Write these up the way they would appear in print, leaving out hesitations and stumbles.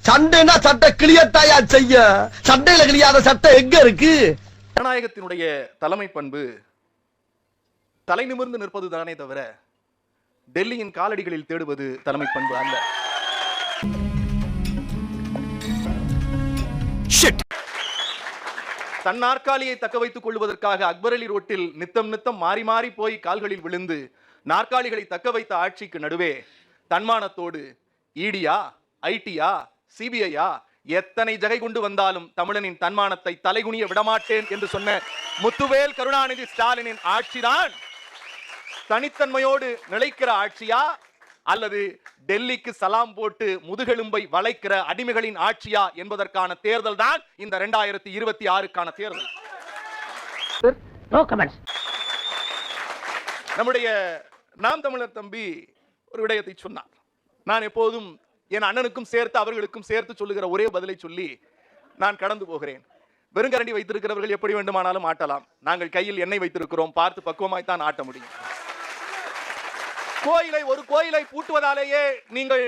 சண்டைனா சட்டை கிளியத்தாயா செய்ய, சண்டையில கிளியாத சட்டை எங்க இருக்கு? ஜனநாயகத்தினுடைய தலைமை பண்பு தலை நிமிர்ந்து நிற்பது தானே தவிர டெல்லியின் காலடிகளில் தேடுவது தலைமை பண்பு அல்ல. தன் நாற்காலியை தக்க வைத்துக் கொள்வதற்காக அக்பர் அலி ரோட்டில் நித்தம் நித்தம் மாறி மாறி போய் கால்களில் விழுந்து நாற்காலிகளை தக்க வைத்த ஆட்சிக்கு நடுவே தன்மானத்தோடு ஈடியா, ஐடியா, சிபிஐயா எத்தனை ஜகை கொண்டு வந்தாலும் தமிழனின் தன்மானத்தை தலைகுனிய விடமாட்டேன் என்று சொன்ன முத்துவேல் கருணாநிதி ஸ்டாலினின் ஆட்சிதான் தனித்தன்மையோடு நிலைக்கிற ஆட்சியா அல்லது டெல்லிக்கு சலாம் போட்டு முதுகெலும்பை வளைக்கிற அடிமைகளின் ஆட்சியா என்பதற்கான தேர்தல் தான் இந்த 2026க்கான தேர்தல். நம்முடைய நாம் தமிழர் தம்பி ஒரு விடயத்தை சொன்னார். நான் எப்போதும் என் அண்ணனுக்கும் சேர்த்து அவர்களுக்கும் சேர்த்து சொல்லுகிற ஒரே பதிலை சொல்லி நான் கடந்து போகிறேன். வெறுங்கரண்டி வைத்திருக்கிறவர்கள் எப்படி வேண்டுமானாலும் ஆட்டலாம். நாங்கள் கையில் எண்ணெய் வைத்திருக்கிறோம், பார்த்து பக்குவமாய் தான் ஆட்ட முடியும். ஒரு கோயிலை பூட்டுவதாலேயே நீங்கள்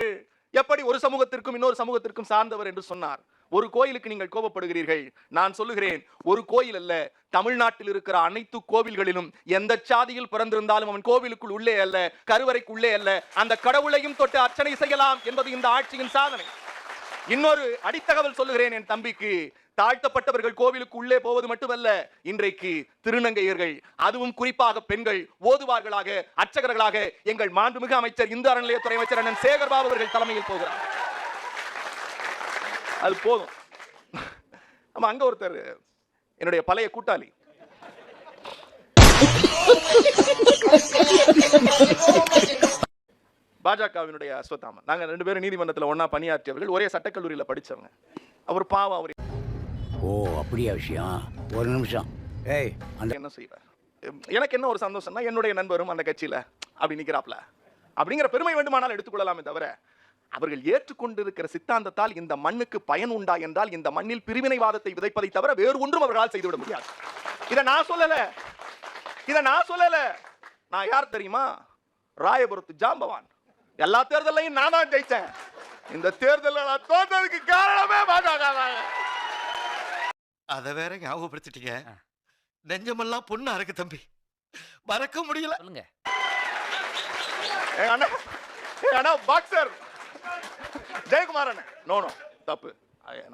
எப்படி ஒரு சமூகத்திற்கும் இன்னொரு சமூகத்திற்கும் சார்ந்தவர் என்று சொன்னார். ஒரு கோயிலுக்கு நீங்கள் கோபப்படுகிறீர்கள். நான் சொல்லுகிறேன், ஒரு கோயில் அல்ல, தமிழ்நாட்டில் இருக்கிற அனைத்து கோவில்களிலும் எந்த சாதியில் பிறந்திருந்தாலும் அவன் கோவிலுக்குள் உள்ளே அல்ல, கருவறைக்குள்ளே அல்ல, அந்த கடவுளையும் தொட்டு அர்ச்சனை செய்யலாம் என்பது இந்த ஆட்சியின் சாதனை. இன்னொரு அடித்தகவல் சொல்லுகிறேன் என் தம்பிக்கு. தாழ்த்தப்பட்டவர்கள் கோவிலுக்கு உள்ளே போவது மட்டுமல்ல, இன்றைக்கு திருநங்கையர்கள், அதுவும் குறிப்பாக பெண்கள் ஓதுவார்களாக, அர்ச்சகர்களாக எங்கள் மாண்புமிகு அமைச்சர் இந்து அறநிலையத்துறை அமைச்சர் அண்ணன் சேகர் பாபு அவர்கள் தலைமையில் போகிறார். அது போதும். நம்ம அங்க ஒருத்தர் என்னுடைய பழைய கூட்டாளி, பாஜகவினுடைய அஸ்வத்தாமன். நாங்க 2 பேரும் நீதிமன்றத்தில் ஒன்னா பணியாற்றியவர்கள், ஒரே சட்டக்கல்லூரியில் படிச்சவங்க. அவர் பாவம், அவர் ஓ அப்படியா விஷயம். ஒரு நிமிஷம். ஏய் அந்த என்ன செய்வார்? எனக்கு என்ன ஒரு சந்தோஷம்னா, என்னுடைய நண்பரும் அந்த கட்சியில அப்படி நிக்கிறாப்ல அப்படிங்கிற பெருமை வேண்டுமானால் எடுத்துக்கொள்ளலாமே தவிர, அவர்கள் ஏற்றுக்கொண்டிருக்கிற சித்தாந்தத்தால் இந்த மண்ணுக்கு பயன் உண்டா என்றால் இந்த மண்ணில் பிரிவினைவாதத்தை விதைப்பதை தவிர வேறு ஒன்றும் அவர்களால் செய்துவிட முடியாது. இதை நான் சொல்லல. நான் யார் தெரியுமா? ராயபுரத்து ஜாம்பவான். எல்லா தேர்தலையும் நான் தான் ஜெயிச்சேன். இந்த தேர்தலில் தோற்றதுக்கு காரணமே பாஜக. அதை வேற ஞாபகப்படுத்திட்டீங்க. நெஞ்சமெல்லாம் பொண்ணா இருக்கு தம்பி, மறக்க முடியல. சொல்லுங்க. அண்ணா பாக்ஸர் ஜெயக்குமார் அண்ணன். நோ தப்பு,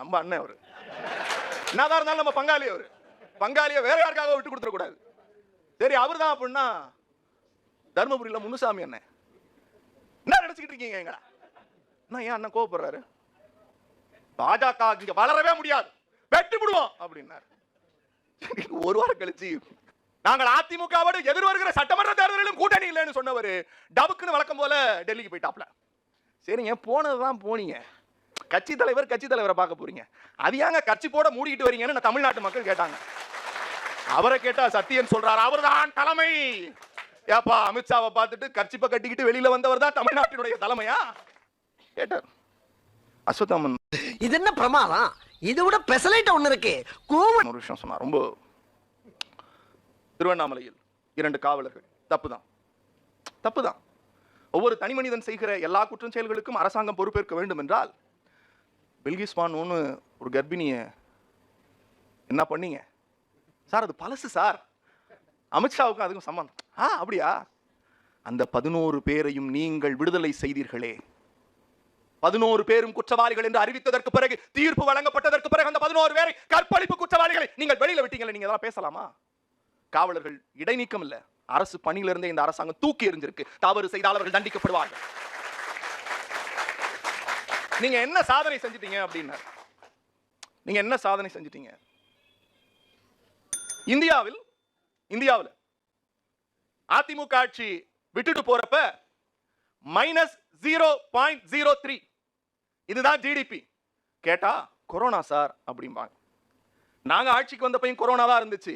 நம்ம அண்ணன். அவரு என்னதான் இருந்தாலும் நம்ம பங்காளி. அவரு பங்காளியை வேற யாருக்காக விட்டு கொடுத்துட கூடாது. சரி, அவர் தான் அப்படின்னா தர்மபுரியில முனுசாமி அண்ணன். என்ன நினைச்சுக்கிட்டு இருக்கீங்க? எங்கடா நான் ஏன் அண்ணன் கோவப்படுறாரு? பாஜக இங்க வளரவே முடியாது, வெட்டி விடுவோம் அப்படின்னாரு. ஒரு வாரம் கழிச்சு நாங்கள் அதிமுகவோடு எதிர் வருகிற சட்டமன்ற தேர்தலிலும் கூட்டணி இல்லைன்னு சொன்னவர் டபுக்குன்னு வழக்கம் போல டெல்லிக்கு போயிட்டாப்ல. சரிங்க, போனதுதான் போனீங்க. கட்சி தலைவரை பார்க்க போறீங்க, அது ஏங்க கட்சி போட மூடிக்கிட்டு வரீங்கன்னு தமிழ்நாட்டு மக்கள் கேட்டாங்க. அவரை கேட்டா சத்தியன் சொல்றாரு, அவர்தான் தலைமை. ஏப்பா, அமித்ஷாவை பார்த்துட்டு கட்சிப்பை கட்டிக்கிட்டு வெளியில வந்தவர் தான் தமிழ்நாட்டினுடைய தலைமையா கேட்டார். அஸ்வத்தாமன் இது என்ன பிரமாதம்? இது விட பெசலைட் ஒண்ணு இருக்கு. ஒரு விஷயம் சொன்னா, ரொம்ப திருவண்ணாமலையில் 2 காவலர்கள். தப்புதான். ஒவ்வொரு தனி மனிதன் செய்கிற எல்லா குற்றம் செயல்களுக்கும் அரசாங்கம் பொறுப்பேற்க வேண்டும் என்றால், பில்கிஸ் பானுன்னு ஒரு கர்ப்பிணிய என்ன பண்ணீங்க சார்? அது பழசு சார். அமித்ஷாவுக்கும் அதுக்கும் சம்பந்தம். அப்படியா? அந்த 11 பேரையும் நீங்கள் விடுதலை செய்தீர்களே, 11 பேரும் குற்றவாளிகள் என்று அறிவித்ததற்கு பிறகு, தீர்ப்பு வழங்கப்பட்டதற்கு பிறகு அந்த 11 பேரை கற்பழிப்பு குற்றவாளிகளை நீங்கள் வெளியில விட்டீங்களே, நீங்க அதெல்லாம் பேசலாமா? காவலர்கள் இடைநீக்கம் இல்ல, அரசு பணியில இருந்தே இந்த அரசாங்கம் தூக்கி எறிஞ்சிருக்கு. தவறு செய்தால் அவர்கள் தண்டிக்கப்படுவார்கள். நீங்க என்ன சாதனை செஞ்சிட்டீங்க அப்படின்னா, நீங்க என்ன சாதனை செஞ்சிட்டீங்க? இந்தியாவில் அதிமுக ஆட்சி விட்டுட்டு போறப்ப -0.03 இதுதான் ஜிடிபி. கேட்டா கொரோனா சார் அப்படிம்பாங்க. நாங்க ஆட்சிக்கு வந்தப்பையும் கொரோனா தான் இருந்துச்சு.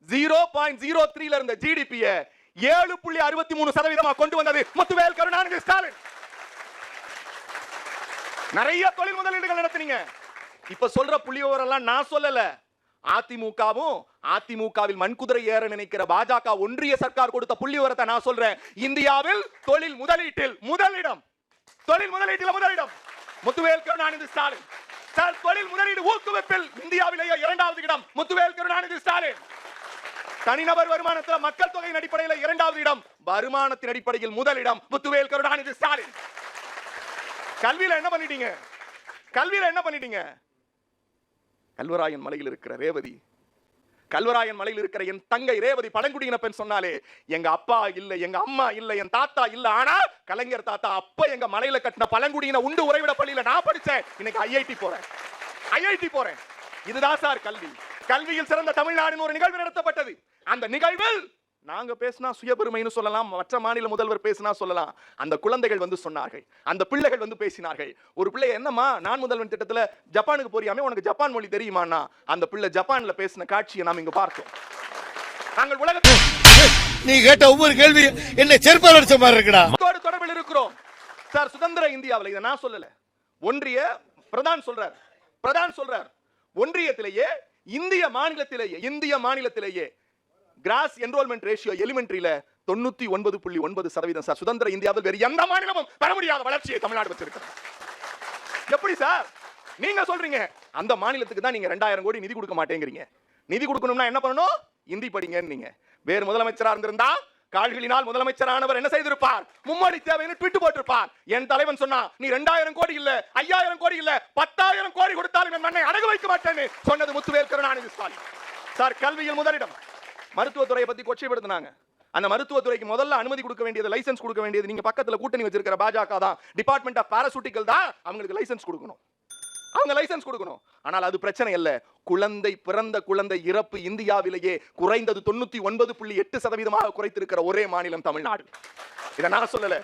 0.03 இருந்த ஜிடிபிய 7.63% கொண்டு வந்தது முத்துவேல் கருணாநிதி ஸ்டாலின். நிறைய தொழில் முதலீடுகள் நடத்தினீங்க. இப்ப சொல்ற புள்ளிவிவரம் நான் சொல்லல. அதிமுகவில் மண்குதிரை ஏற நினைக்கிற பாஜக ஒன்றிய சர்க்கார் கொடுத்த புள்ளிவிவரத்தை நான் சொல்றேன். இந்தியாவில் தொழில் முதலீட்டில் முதலிடம். முத்துவேல் கருணாநிதி ஸ்டாலின். சார், தொழில் முதலீடு ஊக்குவிப்பில் இந்தியாவிலேயே 2வது இடம் முத்துவேல் கருணாநிதி ஸ்டாலின். தனிநபர் வருமானத்தில் மக்கள் தொகையின் அடிப்படையில் 2வது இடம், வருமானத்தின் அடிப்படையில் முதலிடம் முத்துவேல் கருணாநிதி ஸ்டாலின். கல்வியில என்ன பண்ணிட்டீங்க? கல்வராயன் மலையில் இருக்கிற ரேவதி, கல்வராயன் மலையில் இருக்கிற என் தங்கை ரேவதி பழங்குடியின பெண் சொன்னாலே, எங்க அப்பா இல்ல, எங்க அம்மா இல்ல, என் தாத்தா இல்ல, ஆனா கலைஞர் தாத்தா அப்ப எங்க மலையில கட்டின பழங்குடியின உண்டு உறைவிட பள்ளியில நான் படிச்சேன், இன்னைக்கு ஐஐடி போறேன். இதுதான் சார் கல்வி. கல்வியில் சிறந்த தமிழ்நாடுன்னு ஒரு நிகழ்வு நடத்தப்பட்டது. அந்த நிகழ்வில் நாங்க பேசினா சுயபெருமைன்னு சொல்லலாம், மற்ற மாநில முதல்வர் பேசினா சொல்லலாம். அந்த குழந்தைகள் வந்து சொன்னார்கள், அந்த பிள்ளைகள் வந்து பேசினார்கள். ஒரு பிள்ளை, என்னம்மா நான் முதல்வன் திட்டத்துல ஜப்பானுக்கு போறியாமே, உனக்கு ஜப்பான் மொழி தெரியுமான்னா அந்த பிள்ளை ஜப்பான்ல பேசின காட்சியை நாம் இங்க பார்த்தோம். நாங்கள் உலகத்தில் நீ கேட்ட ஒவ்வொரு கேள்வி என்ன செருப்பால் அடிச்ச மாதிரி இருக்குடா. தொடர்பில் இருக்கிறோம் சார். சுதந்திர இந்தியாவில், இதை நான் சொல்லல, ஒன்றிய பிரதான் சொல்றார். ஒன்றியத்திலேயே இந்திய மாநிலத்திலேயே கிராஸ் என்ரோல்மென்ட் ரேஷியோ எலிமெண்டரியில 99.9% சார். சுதந்திர இந்தியாவில் வேறு எந்த மாநிலமும் பெற முடியாத வளர்ச்சியை தமிழ்நாடு வச்சிருக்கிறது. எப்படி சார் நீங்க சொல்றீங்க? அந்த மாநிலத்துக்கு தான் நீங்க 2000 கோடி நிதி கொடுக்க மாட்டேங்கிறீங்க. நிதி கொடுக்கணும்னா என்ன பண்ணணும்? இந்தி படிங்கன்னு. நீங்க வேறு முதலமைச்சரா இருந்திருந்தா கால்களினால் முதலமைச்சரானவர் என்ன செய்திருப்பார்? மும்மொழி தேவைன்னு ட்வீட் போட்டிருப்பார். என் தலைவன் சொன்னா, நீ 2000 கோடி இல்ல, 5000 கோடி இல்ல, 10,000 கோடி கொடுத்தாலும் என் மண்ணை அடகு வைக்க மாட்டேன்னு சொன்னது முத்துவேல் கருணாநிதி ஸ்டாலின் சார். கல்வியில் முதலிடம். மருத்துவத்துறையை பத்தி கொச்சைப்படுத்தினாங்க. அந்த மருத்துவத்துறைக்கு முதல்ல அனுமதி கொடுக்க வேண்டியது, லைசன்ஸ் கொடுக்க வேண்டியது நீங்க பக்கத்துல கூட்டணி வச்சிருக்கிற பாஜக தான். டிபார்ட்மெண்ட் ஆஃப் பாராசூட்டிக்கல் தான் அவங்களுக்கு லைசன்ஸ் கொடுக்கணும். ஆனால் அது பிரச்சனை அல்ல. பிறந்த குழந்தை இறப்பு இந்தியாவிலேயே குறைந்தது 99.8% குறைத்திருக்கிற ஒரே மாநிலம் தமிழ்நாடு. இதை நான் சொல்லல,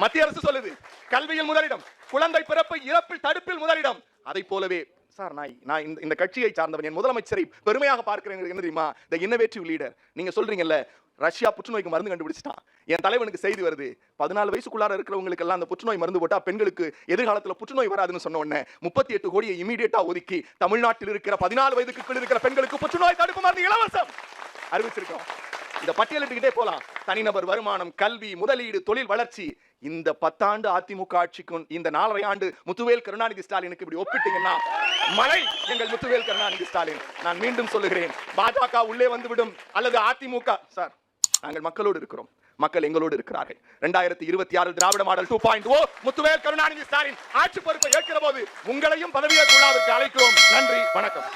மத்திய அரசு சொல்லுது. கல்வியில் முதலிடம், குழந்தை பிறப்பு இறப்பில் தடுப்பில் முதலிடம். அதை போலவே சார், நான் இந்த கட்சியை சார்ந்தவன், என் முதலமைச்சரை பெருமையாக பார்க்கிறேன். என்ன தெரியுமா? தி இன்னோவேட்டிவ் லீடர். நீங்க சொல்றீங்கல்ல, ரஷ்யா புற்றுநோய்க்கு மருந்து கண்டுபிடிச்சிட்டான். என் தலைவனுக்கு செய்தி வருது, 14 வயசுக்குள்ளார இருக்கிறவங்களுக்கு எல்லாம் அந்த புற்றுநோய் மருந்து போட்டா பெண்களுக்கு எதிர்காலத்தில் புற்றுநோய் வராதுன்னு சொன்ன உடனே 38 கோடியை இமீடியட்டா ஒதுக்கி தமிழ்நாட்டில் இருக்கிற 14 வயதுக்கு இருக்கிற பெண்களுக்கு புற்றுநோய் தடுப்பு மருந்து இலவசம் அறிவிச்சிருக்கோம். இந்த பட்டியலிட்டுக்கிட்டே போலாம். தனிநபர் வருமானம், கல்வி, முதலீடு, தொழில் வளர்ச்சி. இந்த 10 ஆண்டு அதிமுக ஆட்சிக்கும் இந்த 4.5 ஆண்டு முத்துவேல் கருணாநிதி ஸ்டாலினுக்கு இப்படி ஒப்பிட்டீங்கன்னா, மலை எங்கள் முத்துவேல் கருணாநிதி ஸ்டாலின். நான் மீண்டும் சொல்லுகிறேன், பாஜக உள்ளே வந்துவிடும் அல்லது அதிமுக. சார், நாங்கள் மக்களோடு இருக்கிறோம், மக்கள் எங்களோடு இருக்கிறார்கள். 2026 திராவிட மாடல் 2.0 முத்துவேல் கருணாநிதி ஸ்டாலின் ஆட்சி பொறுப்பை ஏற்கிற போது உங்களையும் பதவியேற்பு விழாவிற்கு அழைக்கிறோம். நன்றி, வணக்கம்.